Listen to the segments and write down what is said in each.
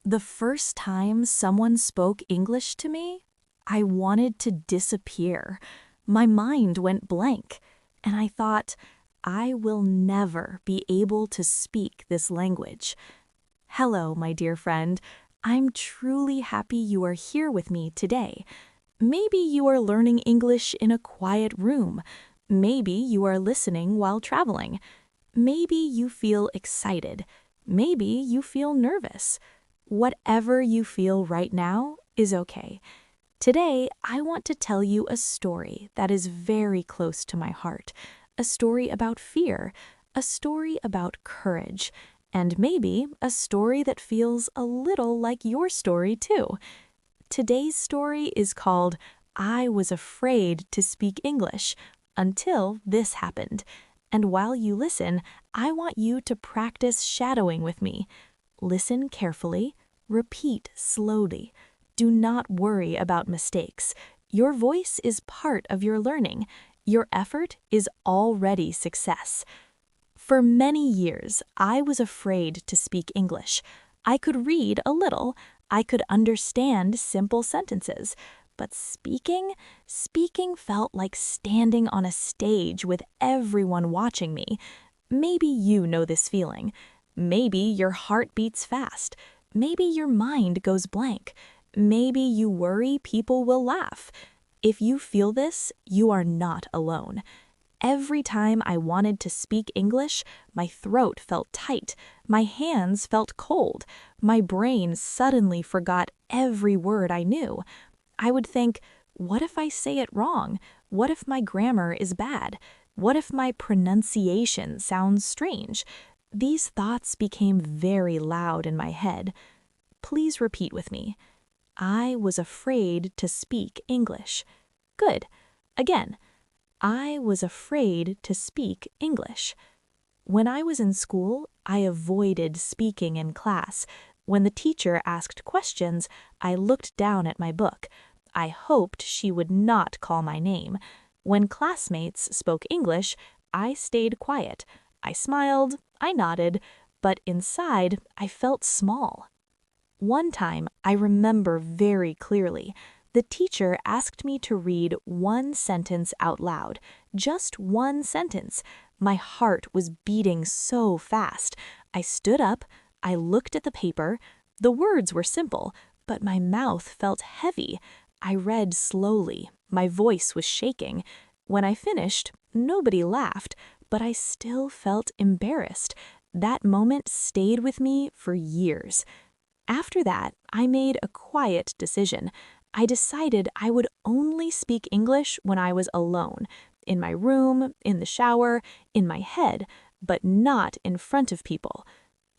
The first time someone spoke English to me, I wanted to disappear. My mind went blank, and I thought, I will never be able to speak this language. Hello, my dear friend. I'm truly happy you are here with me today. Maybe you are learning English in a quiet room. Maybe you are listening while traveling. Maybe you feel excited. Maybe you feel nervous. Whatever you feel right now is okay. Today, I want to tell you a story that is very close to my heart, a story about fear, a story about courage, and maybe a story that feels a little like your story too. Today's story is called I Was Afraid to Speak English Until This Happened. And while you listen, I want you to practice shadowing with me. Listen carefully, repeat slowly. Do not worry about mistakes. Your voice is part of your learning. Your effort is already success. For many years, I was afraid to speak English. I could read a little. I could understand simple sentences. But speaking felt like standing on a stage with everyone watching me. Maybe you know this feeling. Maybe your heart beats fast. Maybe your mind goes blank. Maybe you worry people will laugh. If you feel this, you are not alone. Every time I wanted to speak English, my throat felt tight, my hands felt cold, my brain suddenly forgot every word I knew. I would think, what if I say it wrong? What if my grammar is bad? What if my pronunciation sounds strange? These thoughts became very loud in my head. Please repeat with me. I was afraid to speak English. Good. Again. I was afraid to speak English. When I was in school, I avoided speaking in class. When the teacher asked questions, I looked down at my book. I hoped she would not call my name. When classmates spoke English, I stayed quiet. I smiled, I nodded, but inside I felt small. One time, I remember very clearly. The teacher asked me to read one sentence out loud, just one sentence. My heart was beating so fast. I stood up, I looked at the paper. The words were simple, but my mouth felt heavy. I read slowly. My voice was shaking. When I finished, nobody laughed, but I still felt embarrassed. That moment stayed with me for years. After that, I made a quiet decision. I decided I would only speak English when I was alone, in my room, in the shower, in my head, but not in front of people.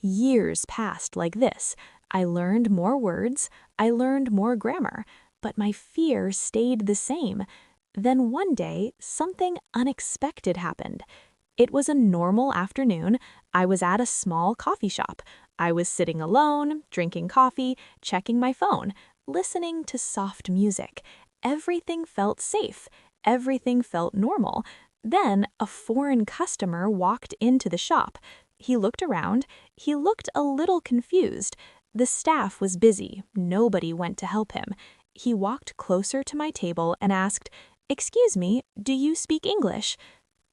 Years passed like this. I learned more words, I learned more grammar, but my fear stayed the same. Then one day, something unexpected happened. It was a normal afternoon. I was at a small coffee shop. I was sitting alone, drinking coffee, checking my phone, listening to soft music. Everything felt safe. Everything felt normal. Then a foreign customer walked into the shop. He looked around. He looked a little confused. The staff was busy. Nobody went to help him. He walked closer to my table and asked, "Excuse me, do you speak English?"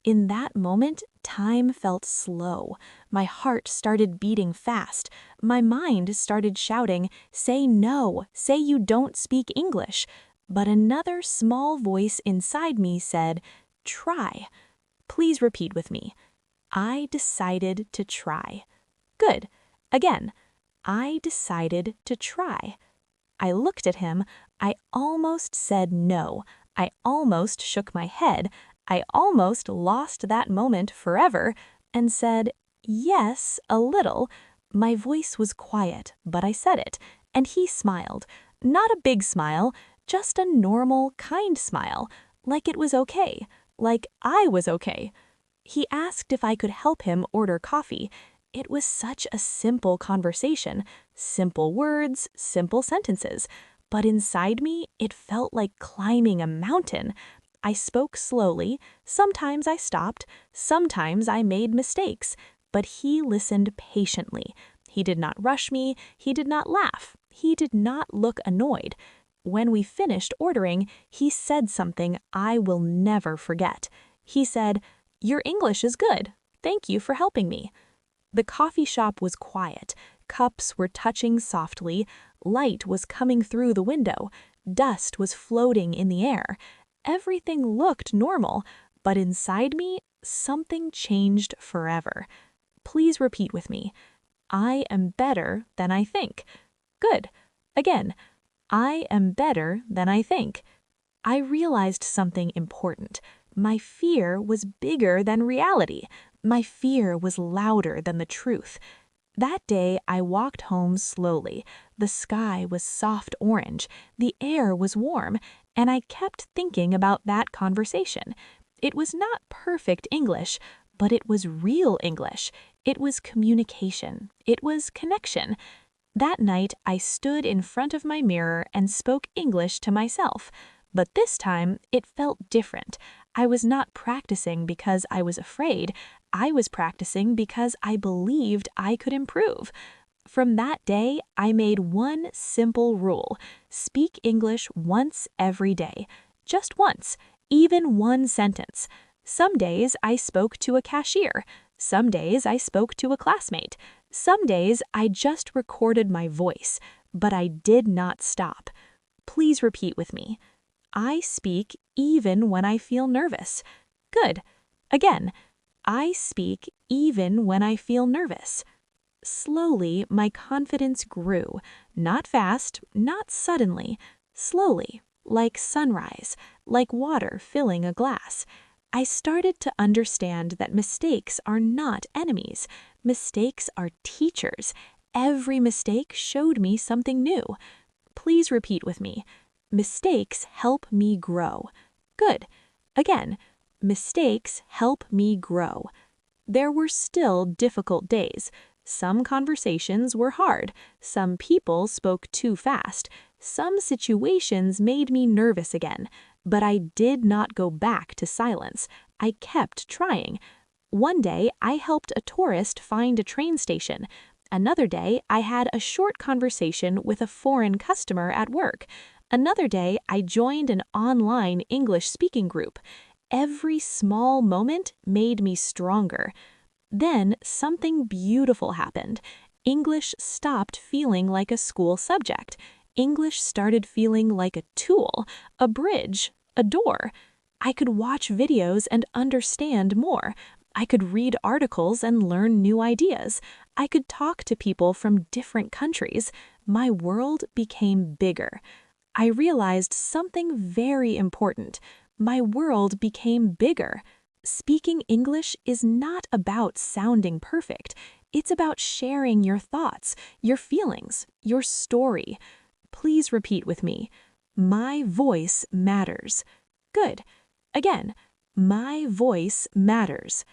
In that moment, time felt slow. My heart started beating fast. My mind started shouting, "Say no, say you don't speak English." But another small voice inside me said, "Try." Please repeat with me. I decided to try. Good. Again. I decided to try. I looked at him. I almost said no. I almost shook my head. I almost lost that moment forever and said, "Yes, a little." My voice was quiet, but I said it, and he smiled. Not a big smile, just a normal, kind smile, like it was okay, like I was okay. He asked if I could help him order coffee. It was such a simple conversation, simple words, simple sentences, but inside me, it felt like climbing a mountain. I spoke slowly, sometimes I stopped, sometimes I made mistakes, but he listened patiently. He did not rush me. He did not laugh. He did not look annoyed. When we finished ordering, he said something I will never forget. He said, "Your English is good. Thank you for helping me." The coffee shop was quiet. Cups were touching softly. Light was coming through the window. Dust was floating in the air. Everything looked normal, but inside me, something changed forever. Please repeat with me. I am better than I think. Good. Again. I am better than I think. I realized something important. My fear was bigger than reality. My fear was louder than the truth. That day, I walked home slowly. The sky was soft orange. The air was warm, and I kept thinking about that conversation. It was not perfect English, but it was real English. It was communication. It was connection. That night, I stood in front of my mirror and spoke English to myself. But this time, it felt different. I was not practicing because I was afraid. I was practicing because I believed I could improve. From that day, I made one simple rule: speak English once every day. Just once, even one sentence. Some days I spoke to a cashier. Some days I spoke to a classmate. Some days I just recorded my voice, but I did not stop. Please repeat with me. I speak even when I feel nervous. Good. Again. I speak even when I feel nervous. Slowly, my confidence grew. Not fast, not suddenly. Slowly, like sunrise, like water filling a glass. I started to understand that mistakes are not enemies. Mistakes are teachers. Every mistake showed me something new. Please repeat with me. Mistakes help me grow. Good. Again. Mistakes help me grow. There were still difficult days. Some conversations were hard. Some people spoke too fast. Some situations made me nervous again. But I did not go back to silence. I kept trying. One day, I helped a tourist find a train station. Another day, I had a short conversation with a foreign customer at work. Another day, I joined an online English speaking group. Every small moment made me stronger. Then something beautiful happened. English stopped feeling like a school subject. English started feeling like a tool, a bridge, a door. I could watch videos and understand more. I could read articles and learn new ideas. I could talk to people from different countries. My world became bigger. I realized something very important. My world became bigger. Speaking English is not about sounding perfect. It's about sharing your thoughts, your feelings, your story. Please repeat with me. My voice matters. Good. Again, my voice matters.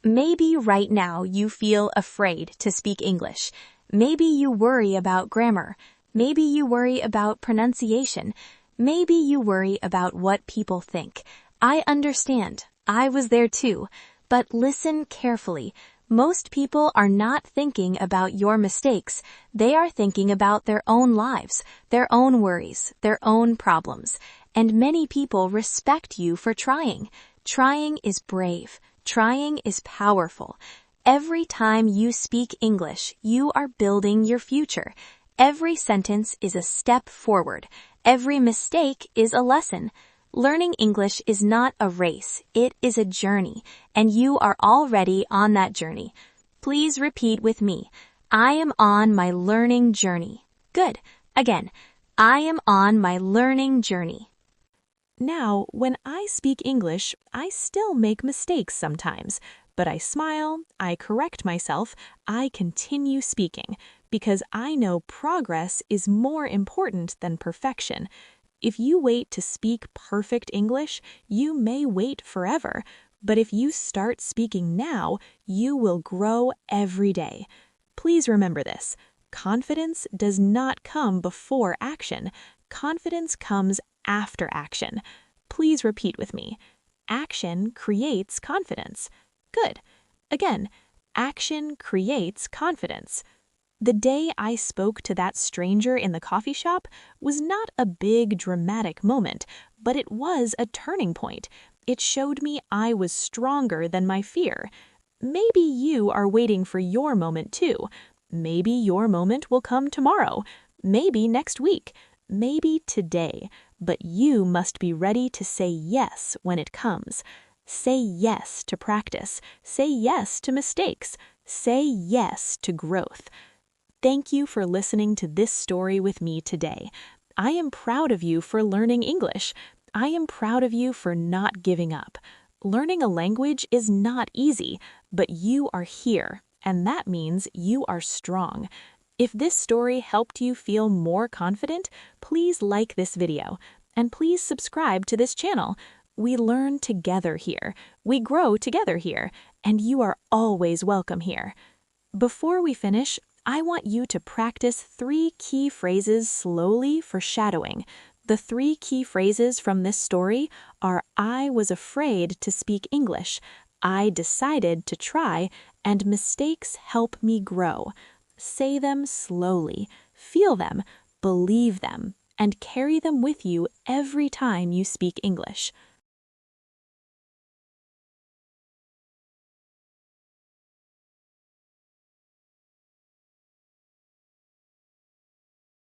Maybe right now you feel afraid to speak English. Maybe you worry about grammar. Maybe you worry about pronunciation. Maybe you worry about what people think. I understand. I was there too. But listen carefully. Most people are not thinking about your mistakes. They are thinking about their own lives, their own worries, their own problems. And many people respect you for trying. Trying is brave. Trying is powerful. Every time you speak English, you are building your future. Every sentence is a step forward. Every mistake is a lesson. Learning English is not a race, it is a journey, and you are already on that journey. Please repeat with me. I am on my learning journey. Good. Again, I am on my learning journey. Now, when I speak English, I still make mistakes sometimes, but I smile, I correct myself, I continue speaking, because I know progress is more important than perfection. If you wait to speak perfect English, you may wait forever. But if you start speaking now, you will grow every day. Please remember this. Confidence does not come before action. Confidence comes after action. Please repeat with me. Action creates confidence. Good. Again, action creates confidence. The day I spoke to that stranger in the coffee shop was not a big, dramatic moment, but it was a turning point. It showed me I was stronger than my fear. Maybe you are waiting for your moment too. Maybe your moment will come tomorrow. Maybe next week. Maybe today. But you must be ready to say yes when it comes. Say yes to practice. Say yes to mistakes. Say yes to growth. Thank you for listening to this story with me today. I am proud of you for learning English. I am proud of you for not giving up. Learning a language is not easy, but you are here, and that means you are strong. If this story helped you feel more confident, please like this video, and please subscribe to this channel. We learn together here, we grow together here, and you are always welcome here. Before we finish, I want you to practice 3 key phrases slowly for shadowing. The 3 key phrases from this story are I was afraid to speak English, I decided to try, and mistakes help me grow. Say them slowly, feel them, believe them, and carry them with you every time you speak English.